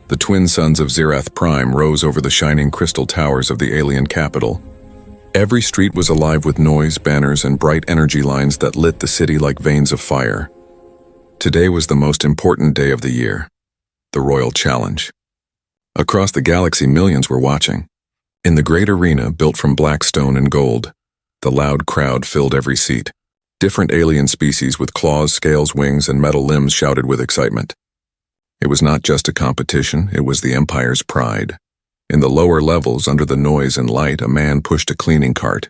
The twin suns of Zirath Prime rose over the shining crystal towers of the alien capital. Every street was alive with noise, banners, and bright energy lines that lit the city like veins of fire. Today was the most important day of the year, the Royal Challenge. Across the galaxy, millions were watching. In the great arena, built from black stone and gold, the loud crowd filled every seat. Different alien species with claws, scales, wings, and metal limbs shouted with excitement. It was not just a competition, it was the Empire's pride. In the lower levels, under the noise and light, a man pushed a cleaning cart.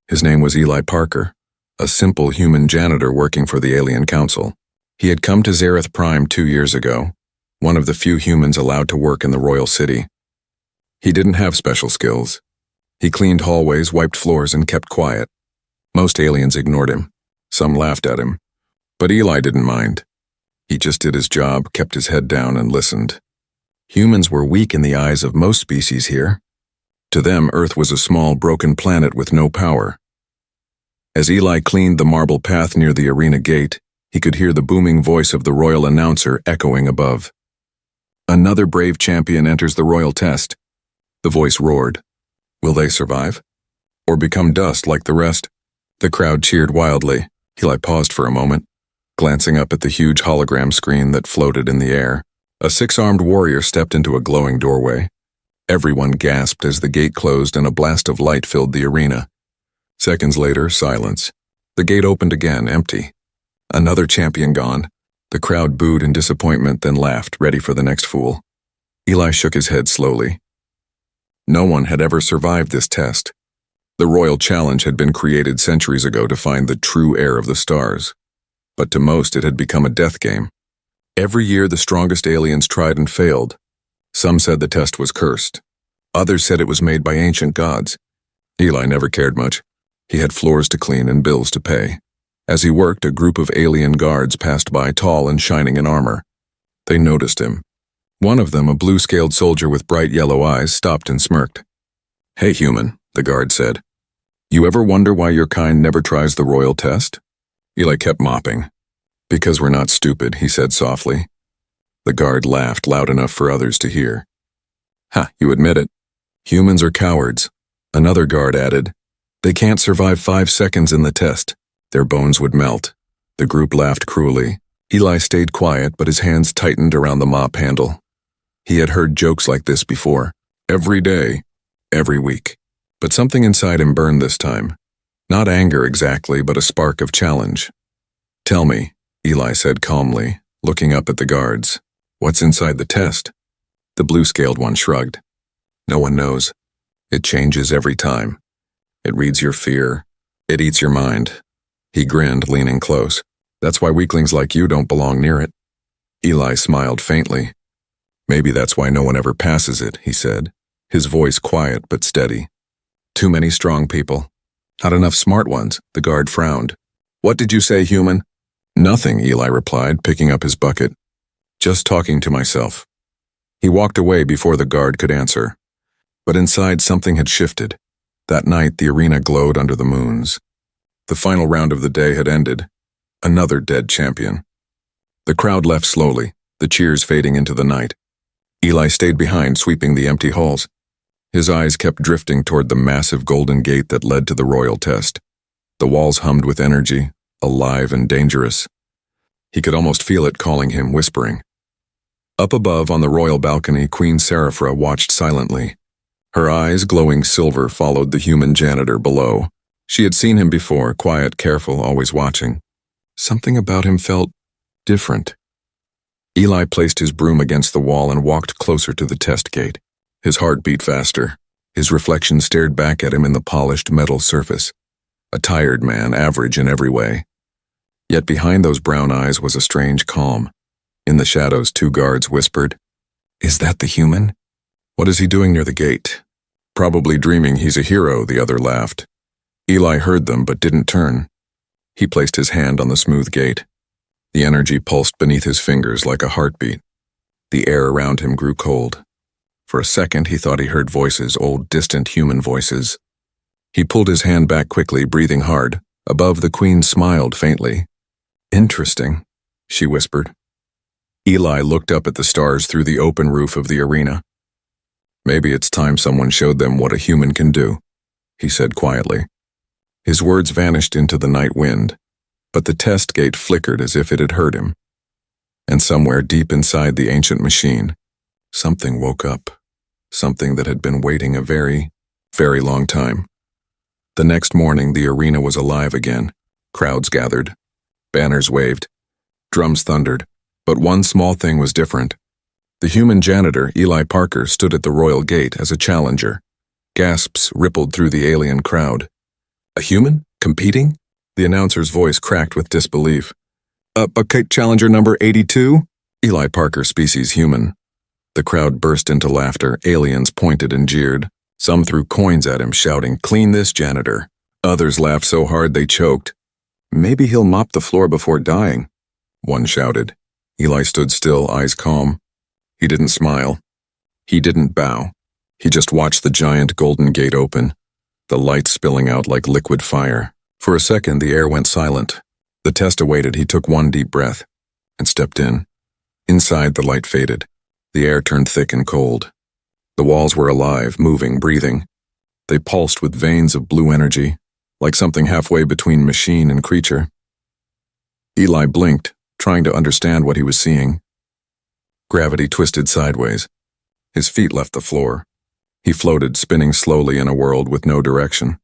His name was Eli Parker, a simple human janitor working for the Alien Council. He had come to Zirath Prime 2 years ago, one of the few humans allowed to work in the royal city. He didn't have special skills. He cleaned hallways, wiped floors, and kept quiet. Most aliens ignored him. Some laughed at him. But Eli didn't mind. He just did his job, kept his head down, and listened. Humans were weak in the eyes of most species here. To them, Earth was a small, broken planet with no power. As Eli cleaned the marble path near the arena gate, he could hear the booming voice of the royal announcer echoing above. "Another brave champion enters the royal test." The voice roared. Will they survive? Or become dust like the rest? The crowd cheered wildly. Eli paused for a moment, glancing up at the huge hologram screen that floated in the air. A 6-armed warrior stepped into a glowing doorway. Everyone gasped as the gate closed and a blast of light filled the arena. Seconds later, silence. The gate opened again, empty. Another champion gone. The crowd booed in disappointment, then laughed, ready for the next fool. Eli shook his head slowly. No one had ever survived this test. The Royal Challenge had been created centuries ago to find the true heir of the stars. But to most, it had become a death game. Every year, the strongest aliens tried and failed. Some said the test was cursed. Others said it was made by ancient gods. Eli never cared much. He had floors to clean and bills to pay. As he worked, a group of alien guards passed by, tall and shining in armor. They noticed him. One of them, a blue-scaled soldier with bright yellow eyes, stopped and smirked. "Hey, human," the guard said. "You ever wonder why your kind never tries the royal test?" Eli kept mopping. "Because we're not stupid," he said softly. The guard laughed loud enough for others to hear. "Ha, you admit it. Humans are cowards." Another guard added, "They can't survive 5 seconds in the test. Their bones would melt." The group laughed cruelly. Eli stayed quiet, but his hands tightened around the mop handle. He had heard jokes like this before. Every day, every week. But something inside him burned this time. Not anger exactly, but a spark of challenge. "Tell me," Eli said calmly, looking up at the guards. "What's inside the test?" The blue-scaled one shrugged. "No one knows. It changes every time. It reads your fear. It eats your mind." He grinned, leaning close. "That's why weaklings like you don't belong near it." Eli smiled faintly. "Maybe that's why no one ever passes it," he said, his voice quiet but steady. "Too many strong people. Not enough smart ones," the guard frowned. "What did you say, human?" "Nothing," Eli replied, picking up his bucket. "Just talking to myself." He walked away before the guard could answer. But inside, something had shifted. That night, the arena glowed under the moons. The final round of the day had ended. Another dead champion. The crowd left slowly, the cheers fading into the night. Eli stayed behind, sweeping the empty halls. His eyes kept drifting toward the massive golden gate that led to the royal test. The walls hummed with energy, alive and dangerous. He could almost feel it calling him, whispering. Up above on the royal balcony, Queen Seraphra watched silently. Her eyes, glowing silver, followed the human janitor below. She had seen him before, quiet, careful, always watching. Something about him felt different. Eli placed his broom against the wall and walked closer to the test gate. His heart beat faster. His reflection stared back at him in the polished metal surface. A tired man, average in every way. Yet behind those brown eyes was a strange calm. In the shadows, 2 guards whispered, "Is that the human?" "What is he doing near the gate?" "Probably dreaming he's a hero," the other laughed. Eli heard them but didn't turn. He placed his hand on the smooth gate. The energy pulsed beneath his fingers like a heartbeat. The air around him grew cold. For a second, he thought he heard voices, old, distant human voices. He pulled his hand back quickly, breathing hard. Above, the queen smiled faintly. "Interesting," she whispered. Eli looked up at the stars through the open roof of the arena. "Maybe it's time someone showed them what a human can do," he said quietly. His words vanished into the night wind, but the test gate flickered as if it had heard him. And somewhere deep inside the ancient machine, something woke up, something that had been waiting a very, very long time. The next morning, the arena was alive again. Crowds gathered. Banners waved. Drums thundered. But one small thing was different. The human janitor, Eli Parker, stood at the royal gate as a challenger. Gasps rippled through the alien crowd. "A human? Competing?" The announcer's voice cracked with disbelief. "Bucket challenger number 82? Eli Parker, species human." The crowd burst into laughter. Aliens pointed and jeered. Some threw coins at him, shouting, "Clean this, janitor." Others laughed so hard they choked. "Maybe he'll mop the floor before dying," one shouted. Eli stood still, eyes calm. He didn't smile. He didn't bow. He just watched the giant golden gate open, the light spilling out like liquid fire. For a second, the air went silent. The test awaited. He took one deep breath and stepped in. Inside, the light faded. The air turned thick and cold. The walls were alive, moving, breathing. They pulsed with veins of blue energy, like something halfway between machine and creature. Eli blinked, trying to understand what he was seeing. Gravity twisted sideways. His feet left the floor. He floated, spinning slowly in a world with no direction.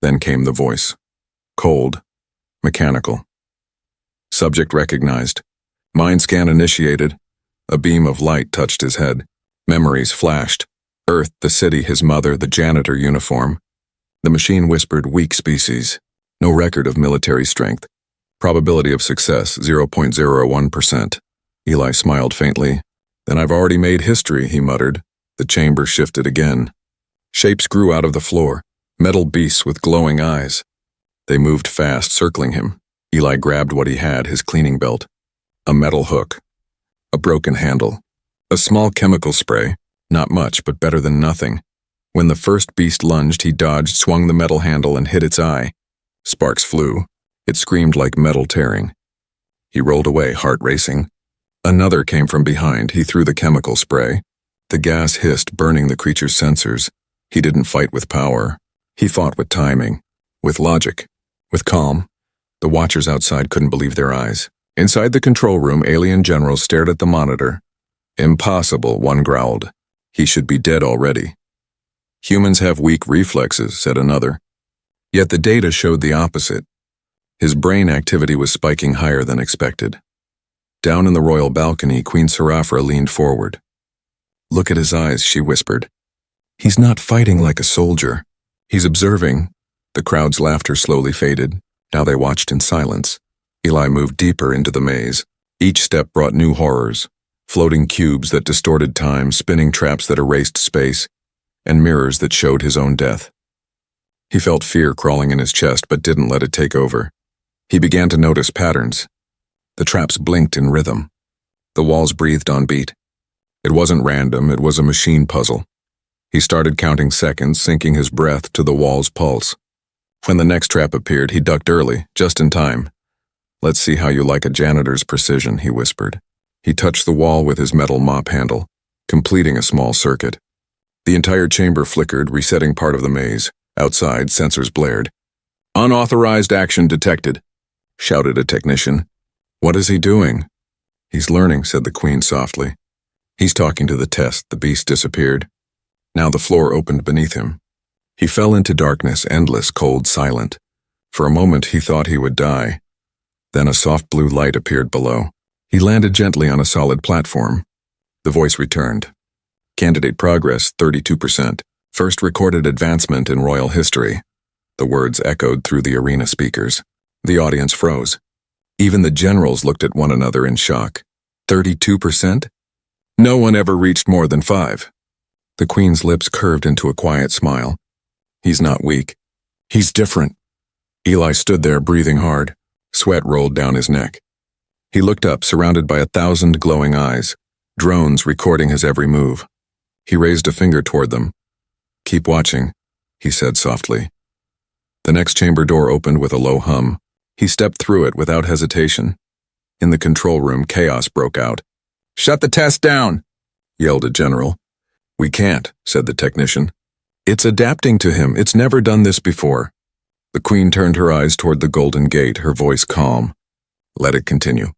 Then came the voice. Cold. Mechanical. Subject recognized. Mind scan initiated. A beam of light touched his head. Memories flashed. Earth, the city, his mother, the janitor uniform. The machine whispered, "Weak species. No record of military strength. Probability of success, 0.01%. Eli smiled faintly. "Then I've already made history," he muttered. The chamber shifted again. Shapes grew out of the floor, metal beasts with glowing eyes. They moved fast, circling him. Eli grabbed what he had, his cleaning belt. A metal hook. A broken handle. A small chemical spray. Not much, but better than nothing. When the first beast lunged, he dodged, swung the metal handle, and hit its eye. Sparks flew. It screamed like metal tearing. He rolled away, heart racing. Another came from behind. He threw the chemical spray. The gas hissed, burning the creature's sensors. He didn't fight with power. He fought with timing, with logic, with calm. The watchers outside couldn't believe their eyes. Inside the control room, alien generals stared at the monitor. "Impossible," one growled. "He should be dead already." "Humans have weak reflexes," said another. Yet the data showed the opposite. His brain activity was spiking higher than expected. Down in the royal balcony, Queen Serafra leaned forward. "Look at his eyes," she whispered. "He's not fighting like a soldier. He's observing." The crowd's laughter slowly faded. Now they watched in silence. Eli moved deeper into the maze. Each step brought new horrors. Floating cubes that distorted time, spinning traps that erased space, and mirrors that showed his own death. He felt fear crawling in his chest, but didn't let it take over. He began to notice patterns. The traps blinked in rhythm. The walls breathed on beat. It wasn't random, it was a machine puzzle. He started counting seconds, syncing his breath to the wall's pulse. When the next trap appeared, he ducked early, just in time. "Let's see how you like a janitor's precision," he whispered. He touched the wall with his metal mop handle, completing a small circuit. The entire chamber flickered, resetting part of the maze. Outside, sensors blared. "Unauthorized action detected," shouted a technician. "What is he doing?" "He's learning," said the Queen softly. "He's talking to the test." The beast disappeared. Now the floor opened beneath him. He fell into darkness, endless, cold, silent. For a moment he thought he would die. Then a soft blue light appeared below. He landed gently on a solid platform. The voice returned. "Candidate progress, 32%. First recorded advancement in royal history." The words echoed through the arena speakers. The audience froze. Even the generals looked at one another in shock. 32%? No one ever reached more than 5. The Queen's lips curved into a quiet smile. "He's not weak. He's different." Eli stood there, breathing hard. Sweat rolled down his neck. He looked up, surrounded by 1,000 glowing eyes, drones recording his every move. He raised a finger toward them. "Keep watching," he said softly. The next chamber door opened with a low hum. He stepped through it without hesitation. In the control room, chaos broke out. "Shut the test down!" yelled a general. "We can't," said the technician. "It's adapting to him. It's never done this before." The Queen turned her eyes toward the Golden Gate, her voice calm. "Let it continue.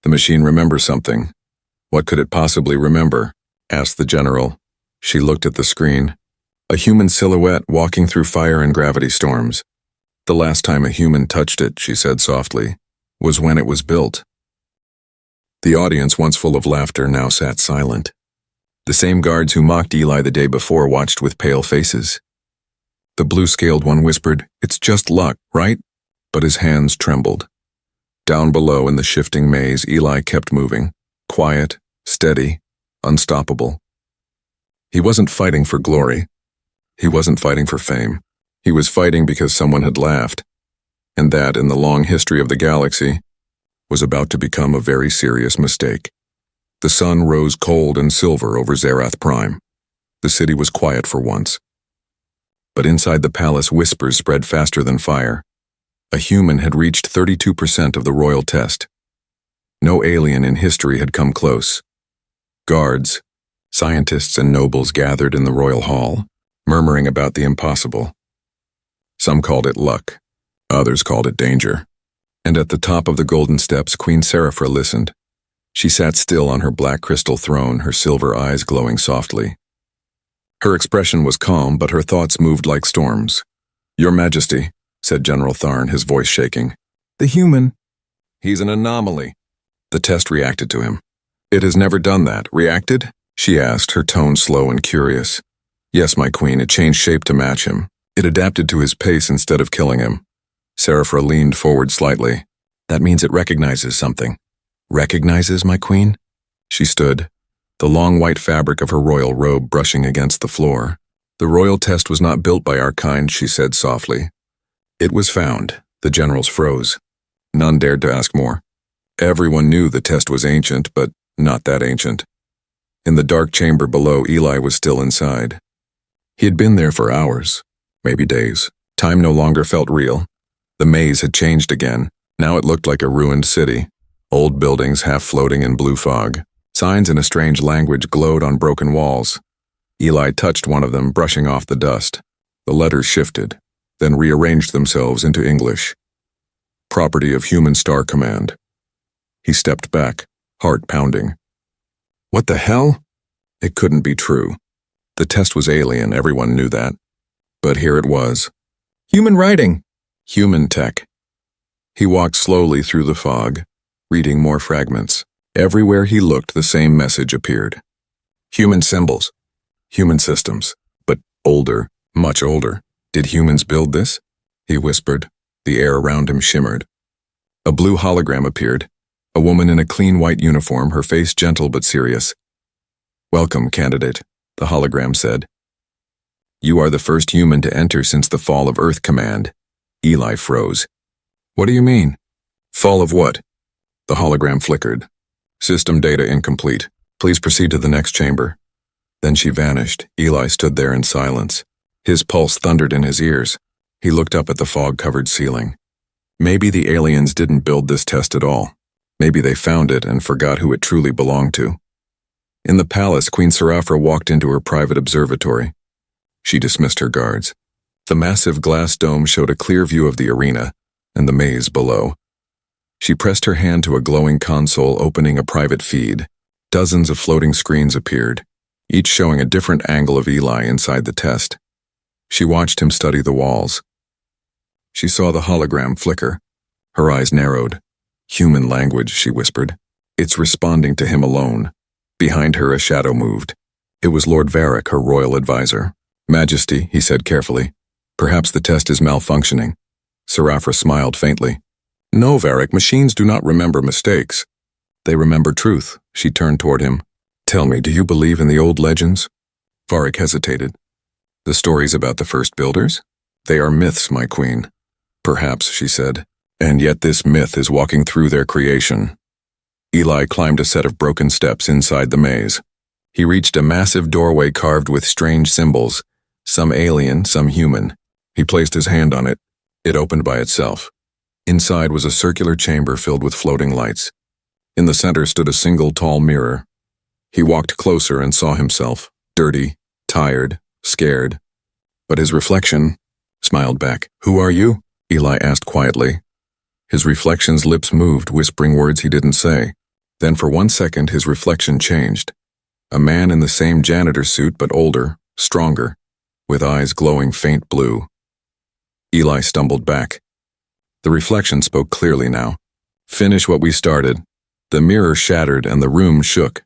The machine remembers something." "What could it possibly remember?" asked the general. She looked at the screen. A human silhouette walking through fire and gravity storms. "The last time a human touched it," she said softly, "was when it was built." The audience, once full of laughter, now sat silent. The same guards who mocked Eli the day before watched with pale faces. The blue-scaled one whispered, "It's just luck, right?" But his hands trembled. Down below in the shifting maze, Eli kept moving, quiet, steady, unstoppable. He wasn't fighting for glory. He wasn't fighting for fame. He was fighting because someone had laughed, and that, in the long history of the galaxy, was about to become a very serious mistake. The sun rose cold and silver over Zerath Prime. The city was quiet for once. But inside the palace, whispers spread faster than fire. A human had reached 32% of the royal test. No alien in history had come close. Guards, scientists, and nobles gathered in the royal hall, murmuring about the impossible. Some called it luck. Others called it danger. And at the top of the golden steps, Queen Seraphra listened. She sat still on her black crystal throne, her silver eyes glowing softly. Her expression was calm, but her thoughts moved like storms. "Your Majesty," said General Tharn, his voice shaking. "The human. He's an anomaly." The test reacted to him. "It has never done that." "Reacted?" she asked, her tone slow and curious. "Yes, my queen, it changed shape to match him. It adapted to his pace instead of killing him." Seraphra leaned forward slightly. "That means it recognizes something." "Recognizes, my queen?" She stood, the long white fabric of her royal robe brushing against the floor. "The royal test was not built by our kind," she said softly. "It was found." The generals froze. None dared to ask more. Everyone knew the test was ancient, but not that ancient. In the dark chamber below, Eli was still inside. He had been there for hours, maybe days. Time no longer felt real. The maze had changed again. Now it looked like a ruined city. Old buildings half floating in blue fog. Signs in a strange language glowed on broken walls. Eli touched one of them, brushing off the dust. The letters shifted, then rearranged themselves into English. "Property of Human Star Command." He stepped back, heart pounding. What the hell? It couldn't be true. The test was alien, everyone knew that. But here it was. Human writing. Human tech. He walked slowly through the fog, reading more fragments. Everywhere he looked, the same message appeared. Human symbols. Human systems. But older, much older. Did humans build this? He whispered. The air around him shimmered. A blue hologram appeared. A woman in a clean white uniform, her face gentle but serious. "Welcome, candidate," the hologram said. "You are the first human to enter since the fall of Earth Command." Eli froze. "What do you mean?" "Fall of what?" The hologram flickered. "System data incomplete. Please proceed to the next chamber." Then she vanished. Eli stood there in silence. His pulse thundered in his ears. He looked up at the fog-covered ceiling. Maybe the aliens didn't build this test at all. Maybe they found it and forgot who it truly belonged to. In the palace, Queen Seraphra walked into her private observatory. She dismissed her guards. The massive glass dome showed a clear view of the arena and the maze below. She pressed her hand to a glowing console, opening a private feed. Dozens of floating screens appeared, each showing a different angle of Eli inside the test. She watched him study the walls. She saw the hologram flicker. Her eyes narrowed. "Human language," she whispered. "It's responding to him alone." Behind her, a shadow moved. It was Lord Varric, her royal advisor. "Majesty," he said carefully, "perhaps the test is malfunctioning." Seraphra smiled faintly. "No, Varric, machines do not remember mistakes. They remember truth." She turned toward him. "Tell me, do you believe in the old legends?" Varric hesitated. "The stories about the first builders? They are myths, my queen." "Perhaps," she said. "And yet this myth is walking through their creation." Eli climbed a set of broken steps inside the maze. He reached a massive doorway carved with strange symbols, some alien, some human. He placed his hand on it. It opened by itself. Inside was a circular chamber filled with floating lights. In the center stood a single tall mirror, He walked closer and saw himself, dirty, tired, scared. But his reflection smiled back. "Who are you?" Eli asked quietly. His reflection's lips moved, whispering words he didn't say. Then for 1 second his reflection changed. A man in the same janitor suit but older, stronger, with eyes glowing faint blue. Eli stumbled back. The reflection spoke clearly now. "Finish what we started." The mirror shattered and the room shook.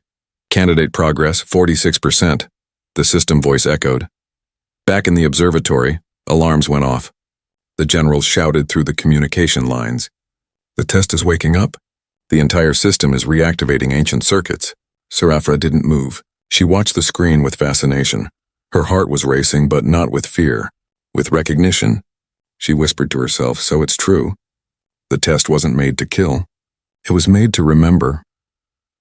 "Candidate progress, 46%. The system voice echoed. Back in the observatory, alarms went off. The general shouted through the communication lines. "The test is waking up. The entire system is reactivating ancient circuits." Sarafra didn't move. She watched the screen with fascination. Her heart was racing, but not with fear. With recognition. She whispered to herself, "So it's true. The test wasn't made to kill. It was made to remember."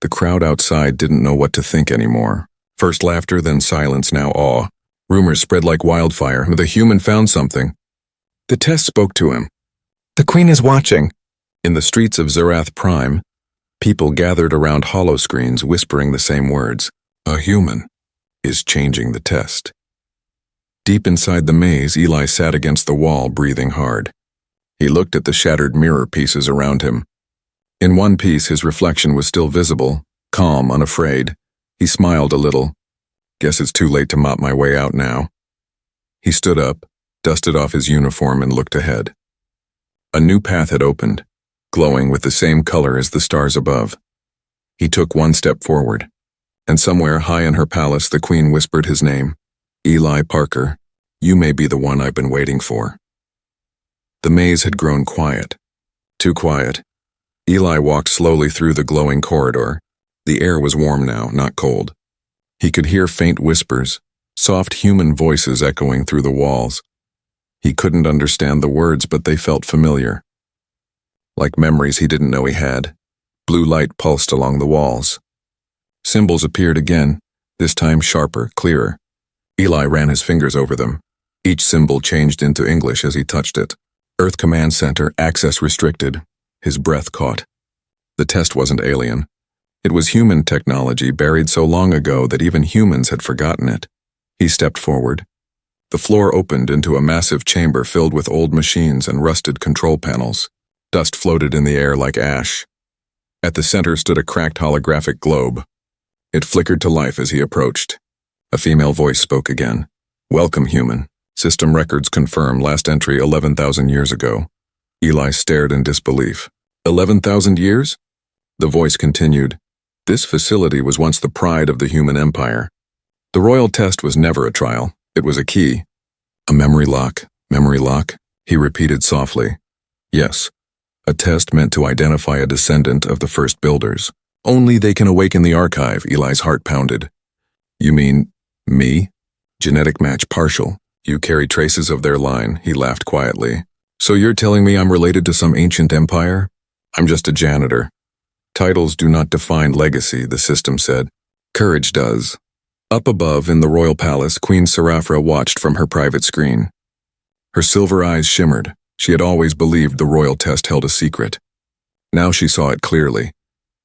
The crowd outside didn't know what to think anymore. First laughter, then silence, now awe. Rumors spread like wildfire. The human found something. The test spoke to him. "The Queen is watching." In the streets of Zerath Prime, people gathered around holoscreens whispering the same words. A human is changing the test. Deep inside the maze, Eli sat against the wall, breathing hard. He looked at the shattered mirror pieces around him. In one piece, his reflection was still visible, calm, unafraid. He smiled a little. "Guess it's too late to mop my way out now." He stood up, dusted off his uniform, and looked ahead. A new path had opened, glowing with the same color as the stars above. He took 1 step forward, and somewhere high in her palace the Queen whispered his name. "Eli Parker, you may be the one I've been waiting for." The maze had grown quiet. Too quiet. Eli walked slowly through the glowing corridor. The air was warm now, not cold. He could hear faint whispers, soft human voices echoing through the walls. He couldn't understand the words, but they felt familiar. Like memories he didn't know he had. Blue light pulsed along the walls. Symbols appeared again, this time sharper, clearer. Eli ran his fingers over them. Each symbol changed into English as he touched it. Earth Command Center, access restricted. His breath caught. The test wasn't alien. It was human technology buried so long ago that even humans had forgotten it. He stepped forward. The floor opened into a massive chamber filled with old machines and rusted control panels. Dust floated in the air like ash. At the center stood a cracked holographic globe. It flickered to life as he approached. A female voice spoke again. "Welcome, human. System records confirm last entry 11,000 years ago." Eli stared in disbelief. 11,000 years? The voice continued. "This facility was once the pride of the human empire. The royal test was never a trial. It was a key." "A memory lock, he repeated softly. "Yes, a test meant to identify a descendant of the first builders. Only they can awaken the archive." Eli's heart pounded. "You mean me?" "Genetic match partial. You carry traces of their line," he laughed quietly. "So you're telling me I'm related to some ancient empire?" "I'm just a janitor. Titles do not define legacy," the system said. "Courage does." Up above in the royal palace, Queen Sarafra watched from her private screen. Her silver eyes shimmered. She had always believed the royal test held a secret. Now she saw it clearly.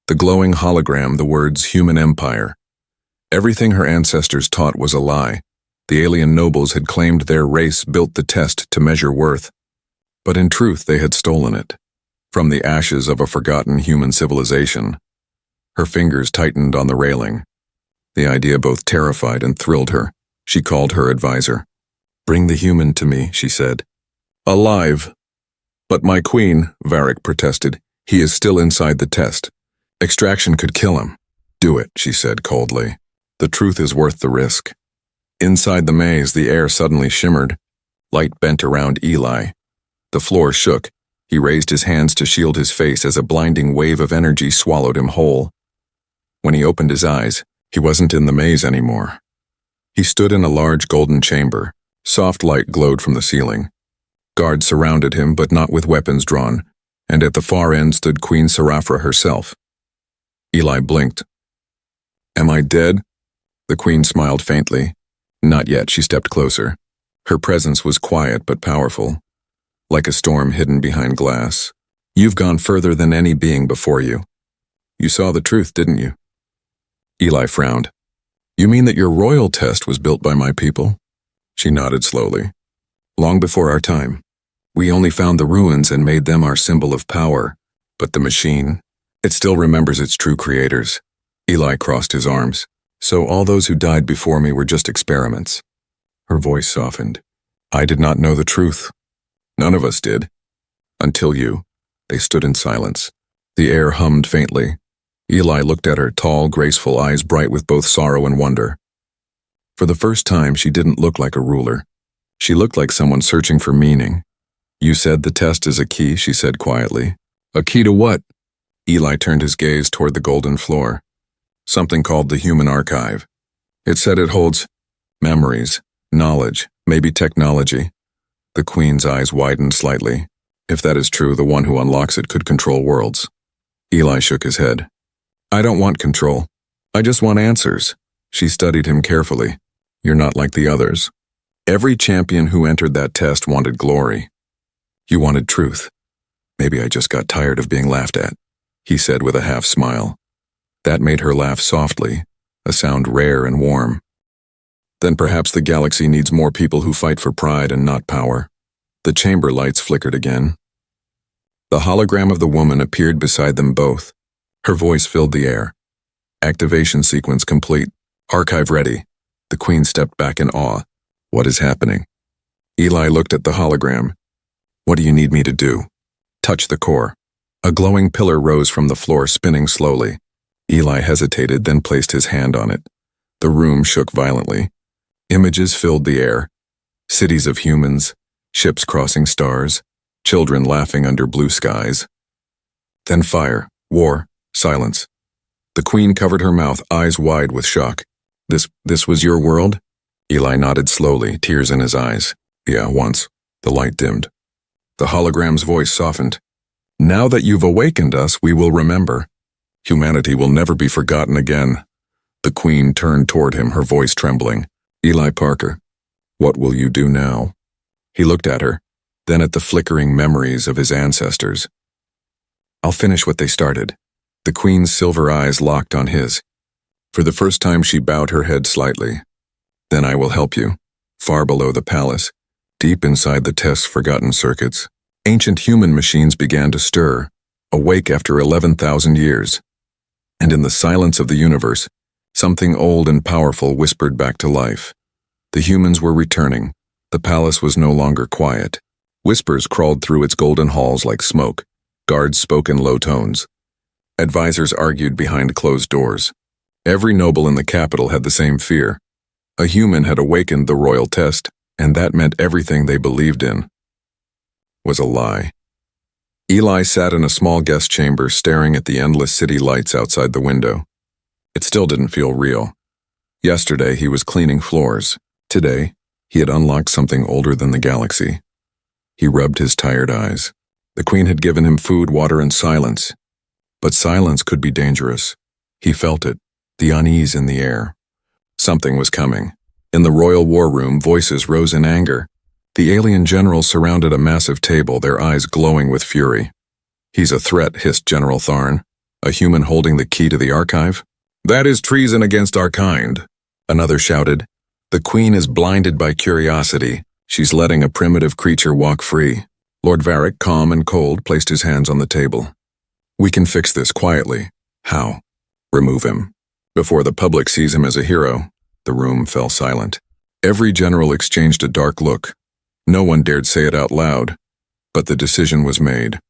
The glowing hologram, the words human empire. Everything her ancestors taught was a lie. The alien nobles had claimed their race built the test to measure worth. But in truth, they had stolen it. From the ashes of a forgotten human civilization. Her fingers tightened on the railing. The idea both terrified and thrilled her. She called her advisor. "Bring the human to me," she said. "Alive." "But my queen," Varric protested. "He is still inside the test. Extraction could kill him." "Do it," she said coldly. "The truth is worth the risk." Inside the maze, the air suddenly shimmered. Light bent around Eli. The floor shook. He raised his hands to shield his face as a blinding wave of energy swallowed him whole. When he opened his eyes, he wasn't in the maze anymore. He stood in a large golden chamber. Soft light glowed from the ceiling. Guards surrounded him, but not with weapons drawn, and at the far end stood Queen Sarafra herself. Eli blinked. "Am I dead?" The Queen smiled faintly. Not yet. She stepped closer. Her presence was quiet but powerful. Like a storm hidden behind glass. "You've gone further than any being before you. You saw the truth, didn't you?" Eli frowned. You mean that your royal test was built by my people? She nodded slowly. Long before our time. We only found the ruins and made them our symbol of power. But the machine, it still remembers its true creators. Eli crossed his arms. So all those who died before me were just experiments. Her voice softened. I did not know the truth. None of us did. Until you. They stood in silence. The air hummed faintly. Eli looked at her tall, graceful eyes bright with both sorrow and wonder. For the first time, she didn't look like a ruler. She looked like someone searching for meaning. You said the test is a key, she said quietly. A key to what? Eli turned his gaze toward the golden floor. Something called the human archive. It said it holds memories, knowledge, maybe technology. The Queen's eyes widened slightly. If that is true, the one who unlocks it could control worlds. Eli shook his head. I don't want control. I just want answers. She studied him carefully. You're not like the others. Every champion who entered that test wanted glory. You wanted truth. Maybe I just got tired of being laughed at, he said with a half smile. That made her laugh softly, a sound rare and warm. Then perhaps the galaxy needs more people who fight for pride and not power. The chamber lights flickered again. The hologram of the woman appeared beside them both. Her voice filled the air. Activation sequence complete. Archive ready. The Queen stepped back in awe. What is happening? Eli looked at the hologram. What do you need me to do? Touch the core. A glowing pillar rose from the floor, spinning slowly. Eli hesitated, then placed his hand on it. The room shook violently. Images filled the air. Cities of humans, ships crossing stars, children laughing under blue skies. Then fire, war, silence. The Queen covered her mouth, eyes wide with shock. This was your world? Eli nodded slowly, tears in his eyes. Yeah, once. The light dimmed. The hologram's voice softened. Now that you've awakened us, we will remember. Humanity will never be forgotten again. The Queen turned toward him, her voice trembling. Eli Parker, what will you do now? He looked at her, then at the flickering memories of his ancestors. I'll finish what they started. The Queen's silver eyes locked on his. For the first time, she bowed her head slightly. Then I will help you. Far below the palace, deep inside the test's forgotten circuits, ancient human machines began to stir, awake after 11,000 years. And in the silence of the universe, something old and powerful whispered back to life. The humans were returning. The palace was no longer quiet. Whispers crawled through its golden halls like smoke. Guards spoke in low tones. Advisors argued behind closed doors. Every noble in the capital had the same fear. A human had awakened the royal test, and that meant everything they believed in was a lie. Eli sat in a small guest chamber staring at the endless city lights outside the window. It still didn't feel real. Yesterday he was cleaning floors. Today, he had unlocked something older than the galaxy. He rubbed his tired eyes. The Queen had given him food, water, and silence. But silence could be dangerous. He felt it, the unease in the air. Something was coming. In the royal war room, voices rose in anger. The alien generals surrounded a massive table, their eyes glowing with fury. He's a threat, hissed General Tharn. A human holding the key to the archive? That is treason against our kind. Another shouted. The Queen is blinded by curiosity. She's letting a primitive creature walk free. Lord Varric, calm and cold, placed his hands on the table. We can fix this quietly. How? Remove him. Before the public sees him as a hero. The room fell silent. Every general exchanged a dark look. No one dared say it out loud, but the decision was made.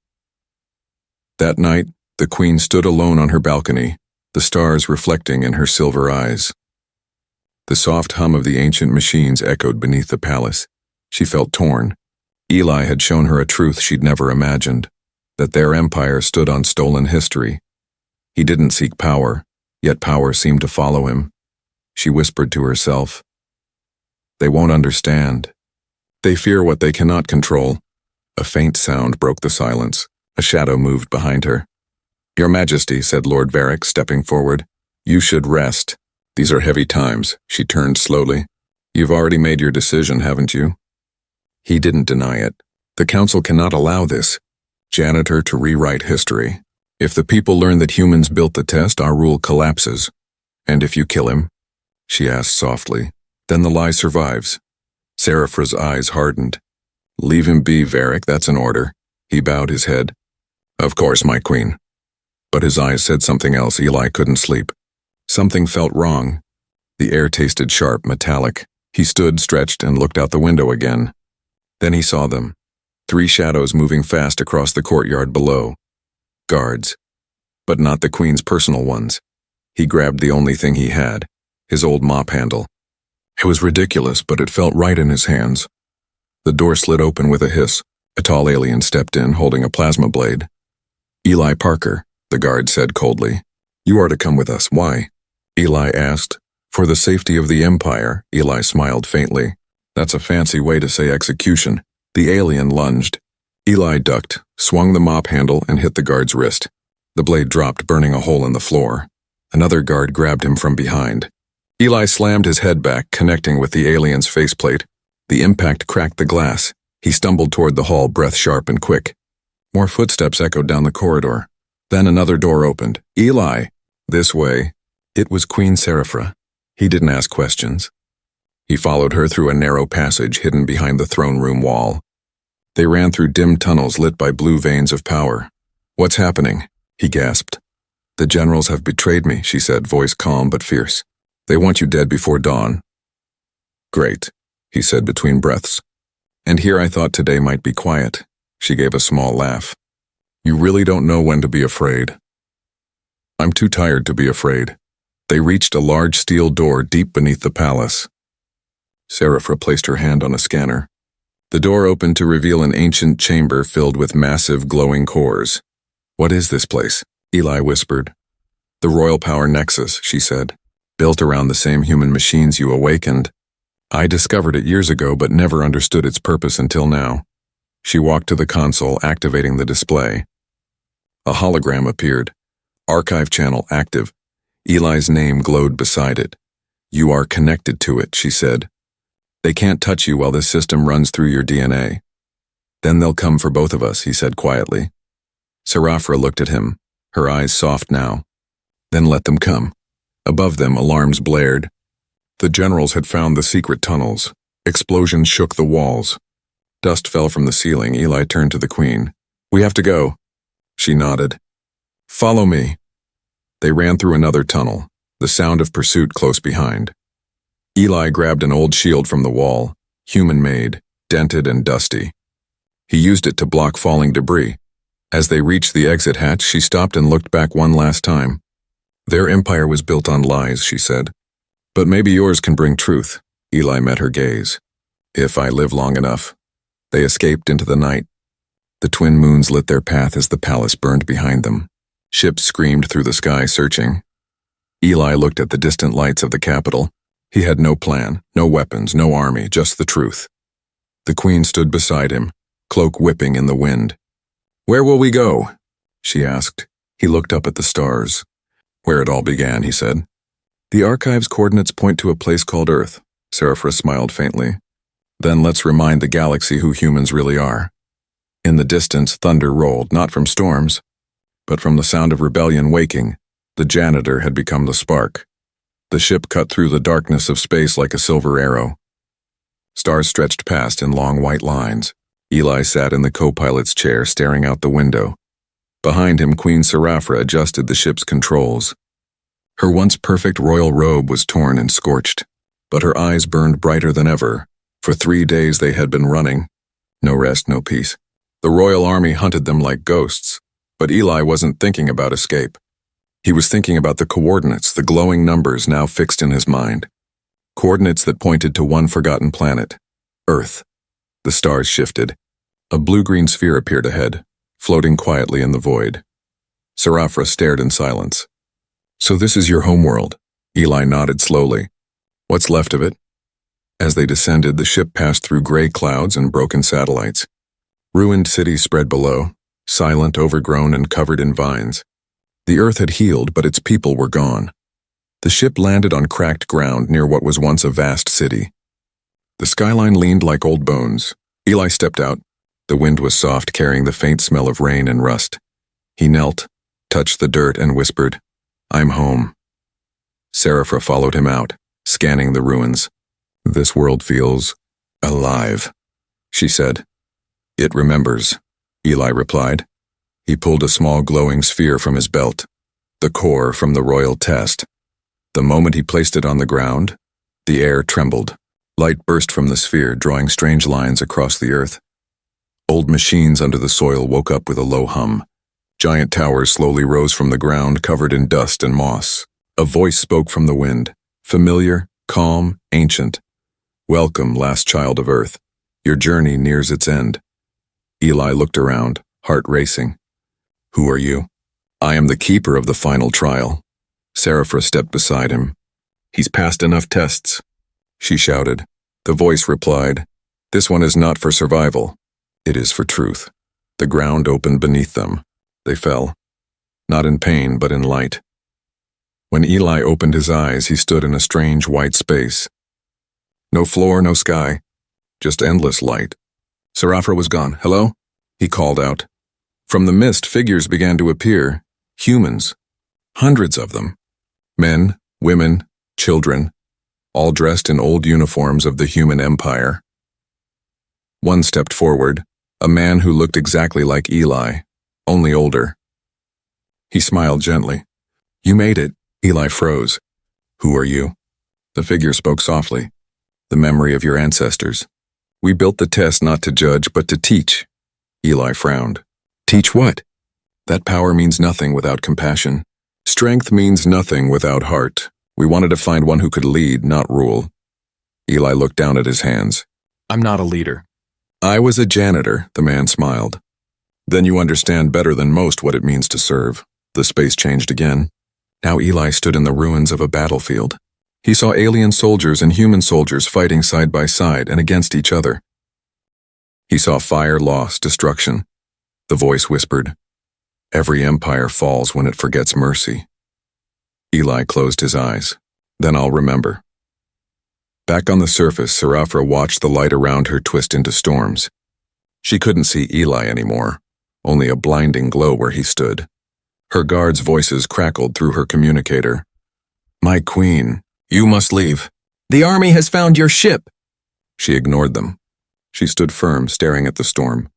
That night, the Queen stood alone on her balcony, the stars reflecting in her silver eyes. The soft hum of the ancient machines echoed beneath the palace. She felt torn. Eli had shown her a truth she'd never imagined, that their empire stood on stolen history. He didn't seek power, yet power seemed to follow him. She whispered to herself, "They won't understand. They fear what they cannot control." A faint sound broke the silence. A shadow moved behind her. "Your Majesty," said Lord Varric, stepping forward, "you should rest. These are heavy times." She turned slowly. "You've already made your decision, haven't you?" He didn't deny it. The Council cannot allow this. Janitor to rewrite history. If the people learn that humans built the test, our rule collapses. And if you kill him? She asked softly. Then the lie survives. Seraphra's eyes hardened. Leave him be, Varric, that's an order. He bowed his head. Of course, my queen. But his eyes said something else. Eli couldn't sleep. Something felt wrong. The air tasted sharp, metallic. He stood, stretched, and looked out the window again. Then he saw them. 3 shadows moving fast across the courtyard below. Guards. But not the queen's personal ones. He grabbed the only thing he had, his old mop handle. It was ridiculous, but it felt right in his hands. The door slid open with a hiss. A tall alien stepped in, holding a plasma blade. Eli Parker, the guard said coldly. You are to come with us. Why? Eli asked. For the safety of the Empire, Eli smiled faintly. That's a fancy way to say execution. The alien lunged. Eli ducked, swung the mop handle, and hit the guard's wrist. The blade dropped, burning a hole in the floor. Another guard grabbed him from behind. Eli slammed his head back, connecting with the alien's faceplate. The impact cracked the glass. He stumbled toward the hall, breath sharp and quick. More footsteps echoed down the corridor. Then another door opened. Eli! This way. It was Queen Seraphra. He didn't ask questions. He followed her through a narrow passage hidden behind the throne room wall. They ran through dim tunnels lit by blue veins of power. What's happening? He gasped. The generals have betrayed me, she said, voice calm but fierce. They want you dead before dawn. Great, he said between breaths. And here I thought today might be quiet. She gave a small laugh. You really don't know when to be afraid. I'm too tired to be afraid. They reached a large steel door deep beneath the palace. Seraphra placed her hand on a scanner. The door opened to reveal an ancient chamber filled with massive glowing cores. What is this place? Eli whispered. The Royal Power Nexus, she said, built around the same human machines you awakened. I discovered it years ago but never understood its purpose until now. She walked to the console, activating the display. A hologram appeared. Archive channel active. Eli's name glowed beside it. You are connected to it, she said. They can't touch you while this system runs through your DNA. Then they'll come for both of us, he said quietly. Seraphra looked at him, her eyes soft now. Then let them come. Above them, alarms blared. The generals had found the secret tunnels. Explosions shook the walls. Dust fell from the ceiling. Eli turned to the queen. We have to go. She nodded. Follow me. They ran through another tunnel, the sound of pursuit close behind. Eli grabbed an old shield from the wall, human-made, dented and dusty. He used it to block falling debris. As they reached the exit hatch, she stopped and looked back one last time. Their empire was built on lies, she said. But maybe yours can bring truth. Eli met her gaze. If I live long enough. They escaped into the night. The twin moons lit their path as the palace burned behind them. Ships screamed through the sky, searching. Eli looked at the distant lights of the capital. He had no plan, no weapons, no army, just the truth. The queen stood beside him, cloak whipping in the wind. Where will we go? She asked. He looked up at the stars. Where it all began, he said. The archive's coordinates point to a place called Earth. Seraphra smiled faintly. Then let's remind the galaxy who humans really are. In the distance, thunder rolled, not from storms, but from the sound of rebellion waking. The Janitor had become the spark. The ship cut through the darkness of space like a silver arrow. Stars stretched past in long white lines. Eli sat in the co-pilot's chair, staring out the window. Behind him, Queen Seraphra adjusted the ship's controls. Her once perfect royal robe was torn and scorched, but her eyes burned brighter than ever. For 3 days they had been running. No rest, no peace. The royal army hunted them like ghosts, but Eli wasn't thinking about escape. He was thinking about the coordinates, the glowing numbers now fixed in his mind. Coordinates that pointed to one forgotten planet, Earth. The stars shifted. A blue-green sphere appeared ahead, floating quietly in the void. Seraphra stared in silence. So this is your homeworld? Eli nodded slowly. What's left of it? As they descended, the ship passed through gray clouds and broken satellites. Ruined cities spread below, silent, overgrown, and covered in vines. The earth had healed, but its people were gone. The ship landed on cracked ground near what was once a vast city. The skyline leaned like old bones. Eli stepped out. The wind was soft, carrying the faint smell of rain and rust. He knelt, touched the dirt, and whispered, I'm home. Serapha followed him out, scanning the ruins. "This world feels alive," she said. "It remembers," Eli replied. He pulled a small glowing sphere from his belt, the core from the royal test. The moment he placed it on the ground, the air trembled. Light burst from the sphere, drawing strange lines across the earth. Old machines under the soil woke up with a low hum. Giant towers slowly rose from the ground, covered in dust and moss. A voice spoke from the wind, familiar, calm, ancient. "Welcome, last child of Earth. Your journey nears its end." Eli looked around, heart racing. "Who are you?" "I am the keeper of the final trial." Serapha stepped beside him. "He's passed enough tests," she shouted. The voice replied, "This one is not for survival. It is for truth." The ground opened beneath them. They fell, not in pain, but in light. When Eli opened his eyes, he stood in a strange white space. No floor, no sky, just endless light. Serapha was gone. "Hello?" he called out. From the mist, figures began to appear. Humans. Hundreds of them. Men, women, children, all dressed in old uniforms of the human empire. One stepped forward, a man who looked exactly like Eli, only older. He smiled gently. "You made it." Eli froze. "Who are you?" The figure spoke softly. "The memory of your ancestors. We built the test not to judge, but to teach." Eli frowned. "Teach what?" "That power means nothing without compassion. Strength means nothing without heart. We wanted to find one who could lead, not rule." Eli looked down at his hands. "I'm not a leader." "I was a janitor," the man smiled. "Then you understand better than most what it means to serve." The space changed again. Now Eli stood in the ruins of a battlefield. He saw alien soldiers and human soldiers fighting side by side and against each other. He saw fire, loss, destruction. The voice whispered, "Every empire falls when it forgets mercy." Eli closed his eyes. "Then I'll remember." Back on the surface, Serapha watched the light around her twist into storms. She couldn't see Eli anymore, only a blinding glow where he stood. Her guards' voices crackled through her communicator. "My queen, you must leave. The army has found your ship." She ignored them. She stood firm, staring at the storm.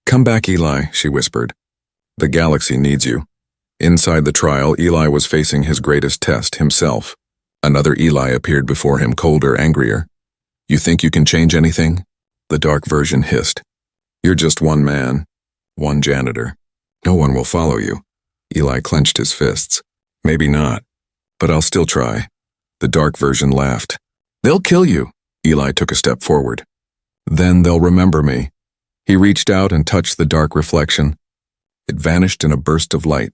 "Come back, Eli," she whispered. "The galaxy needs you." Inside the trial, Eli was facing his greatest test, himself. Another Eli appeared before him, colder, angrier. "You think you can change anything?" The dark version hissed. "You're just one man, one janitor. No one will follow you." Eli clenched his fists. "Maybe not, but I'll still try." The dark version laughed. "They'll kill you." Eli took a step forward. "Then they'll remember me." He reached out and touched the dark reflection. It vanished in a burst of light.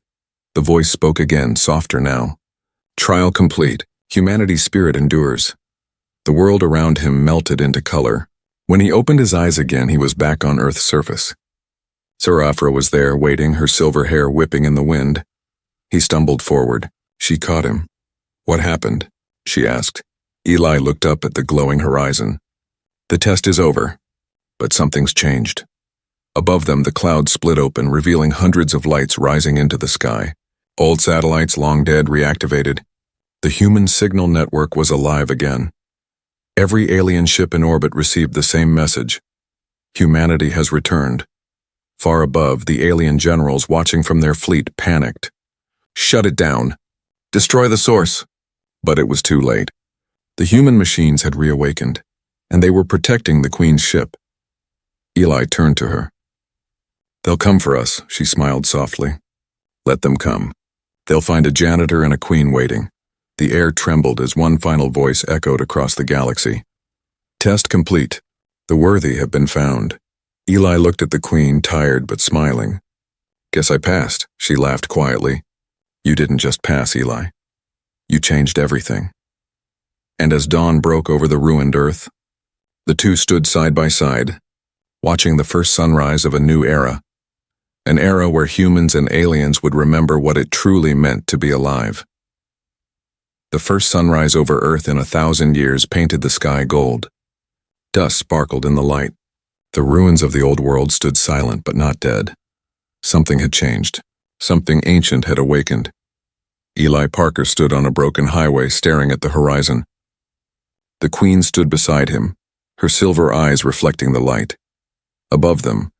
The voice spoke again, softer now. "Trial complete. Humanity's spirit endures." The world around him melted into color. When he opened his eyes again, he was back on Earth's surface. Serapha was there, waiting, her silver hair whipping in the wind. He stumbled forward. She caught him. "What happened?" she asked. Eli looked up at the glowing horizon. "The test is over, but something's changed." Above them, the clouds split open, revealing hundreds of lights rising into the sky. Old satellites, long dead, reactivated. The human signal network was alive again. Every alien ship in orbit received the same message. Humanity has returned. Far above, the alien generals watching from their fleet panicked. "Shut it down. Destroy the source." But it was too late. The human machines had reawakened, and they were protecting the Queen's ship. Eli turned to her. "They'll come for us," she smiled softly. "Let them come. They'll find a janitor and a queen waiting." The air trembled as one final voice echoed across the galaxy. "Test complete. The worthy have been found." Eli looked at the Queen, tired but smiling. "Guess I passed," she laughed quietly. "You didn't just pass, Eli. You changed everything." And as dawn broke over the ruined Earth, the two stood side by side, watching the first sunrise of a new era. An era where humans and aliens would remember what it truly meant to be alive. The first sunrise over Earth in 1,000 years painted the sky gold. Dust sparkled in the light. The ruins of the old world stood silent but not dead. Something had changed. Something ancient had awakened. Eli Parker stood on a broken highway staring at the horizon. The Queen stood beside him, her silver eyes reflecting the light. Above them,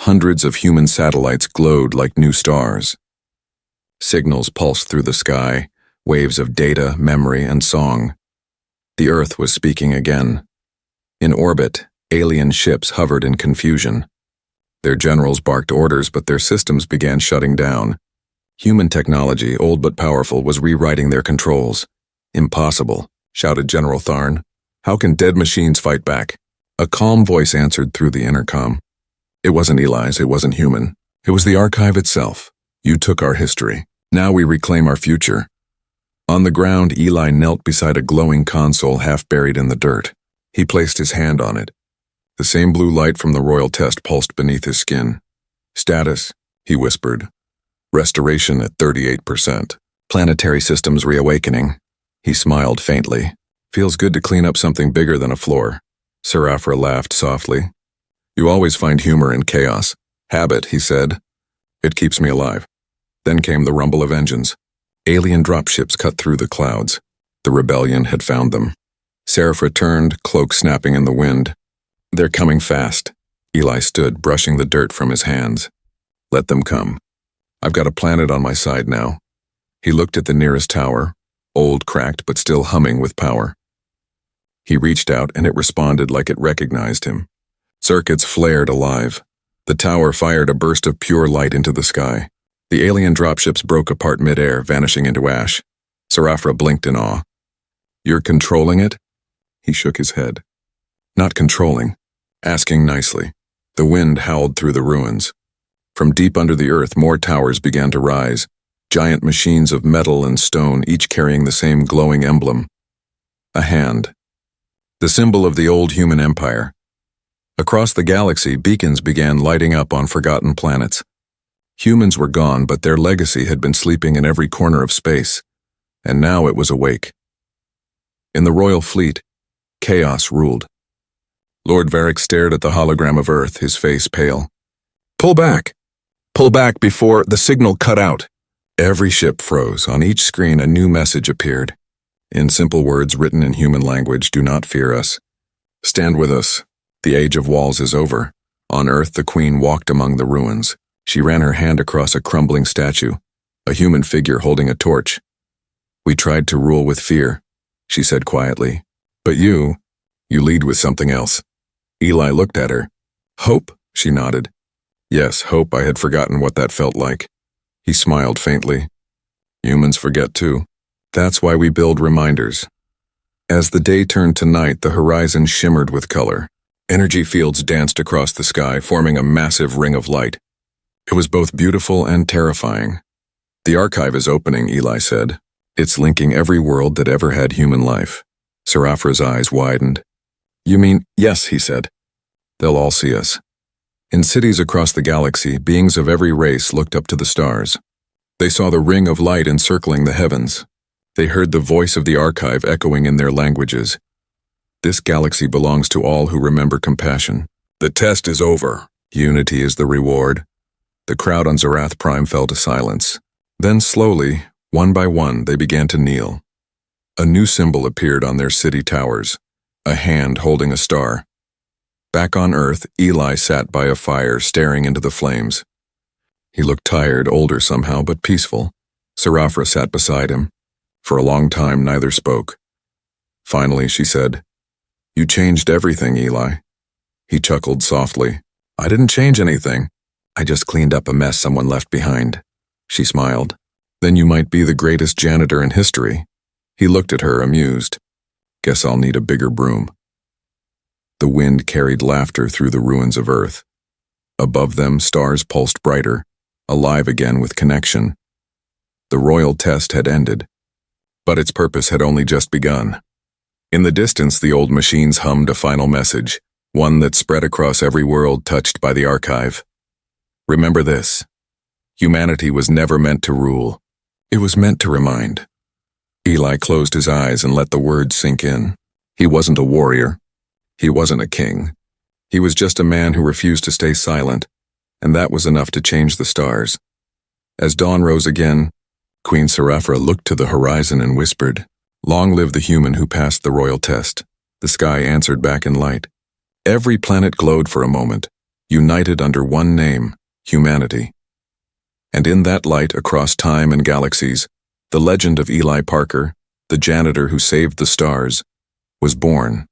hundreds of human satellites glowed like new stars. Signals pulsed through the sky, waves of data, memory, and song. The Earth was speaking again. In orbit, alien ships hovered in confusion. Their generals barked orders, but their systems began shutting down. Human technology, old but powerful, was rewriting their controls. "Impossible," shouted General Tharn. "How can dead machines fight back?" A calm voice answered through the intercom. It wasn't Eli's, it wasn't human. It was the archive itself. "You took our history. Now we reclaim our future." On the ground, Eli knelt beside a glowing console half buried in the dirt. He placed his hand on it. The same blue light from the royal test pulsed beneath his skin. "Status," he whispered. "Restoration at 38%. Planetary systems reawakening." He smiled faintly. "Feels good to clean up something bigger than a floor." Sir Afra laughed softly. "You always find humor in chaos." "Habit," he said. "It keeps me alive." Then came the rumble of engines. Alien dropships cut through the clouds. The rebellion had found them. Seraph returned, cloak snapping in the wind. "They're coming fast." Eli stood, brushing the dirt from his hands. "Let them come. I've got a planet on my side now." He looked at the nearest tower, old, cracked, but still humming with power. He reached out, and it responded like it recognized him. Circuits flared alive. The tower fired a burst of pure light into the sky. The alien dropships broke apart midair, vanishing into ash. Sir Afra blinked in awe. "You're controlling it?" He shook his head. "Not controlling. Asking nicely." The wind howled through the ruins. From deep under the earth, more towers began to rise. Giant machines of metal and stone, each carrying the same glowing emblem. A hand. The symbol of the old human empire. Across the galaxy, beacons began lighting up on forgotten planets. Humans were gone, but their legacy had been sleeping in every corner of space, and now it was awake. In the royal fleet, chaos ruled. Lord Varric stared at the hologram of Earth, his face pale. "Pull back! Pull back before the signal cut out!" Every ship froze. On each screen, a new message appeared. In simple words written in human language, "Do not fear us. Stand with us. The age of walls is over." On Earth, the Queen walked among the ruins. She ran her hand across a crumbling statue, a human figure holding a torch. "We tried to rule with fear," she said quietly. "But you lead with something else." Eli looked at her. "Hope?" she nodded. "Yes, hope. I had forgotten what that felt like." He smiled faintly. "Humans forget too. That's why we build reminders." As the day turned to night, the horizon shimmered with color. Energy fields danced across the sky, forming a massive ring of light. It was both beautiful and terrifying. "The archive is opening," Eli said. "It's linking every world that ever had human life." Sir Afra's eyes widened. "You mean?" "Yes," he said. "They'll all see us." In cities across the galaxy, beings of every race looked up to the stars. They saw the ring of light encircling the heavens. They heard the voice of the archive echoing in their languages. "This galaxy belongs to all who remember compassion. The test is over. Unity is the reward." The crowd on Zarath Prime fell to silence. Then slowly, one by one, they began to kneel. A new symbol appeared on their city towers, a hand holding a star. Back on Earth, Eli sat by a fire, staring into the flames. He looked tired, older somehow, but peaceful. Sir Afra sat beside him. For a long time, neither spoke. Finally, she said, "You changed everything, Eli." He chuckled softly. "I didn't change anything. I just cleaned up a mess someone left behind." She smiled. "Then you might be the greatest janitor in history." He looked at her, amused. "Guess I'll need a bigger broom." The wind carried laughter through the ruins of Earth. Above them, stars pulsed brighter, alive again with connection. The royal test had ended, but its purpose had only just begun. In the distance, the old machines hummed a final message, one that spread across every world touched by the archive. "Remember this. Humanity was never meant to rule. It was meant to remind." Eli closed his eyes and let the words sink in. He wasn't a warrior. He wasn't a king. He was just a man who refused to stay silent, and that was enough to change the stars. As dawn rose again, Queen Seraphra looked to the horizon and whispered, "Long live the human who passed the royal test." The sky answered back in light. Every planet glowed for a moment, united under one name, humanity. And in that light across time and galaxies, the legend of Eli Parker, the janitor who saved the stars, was born.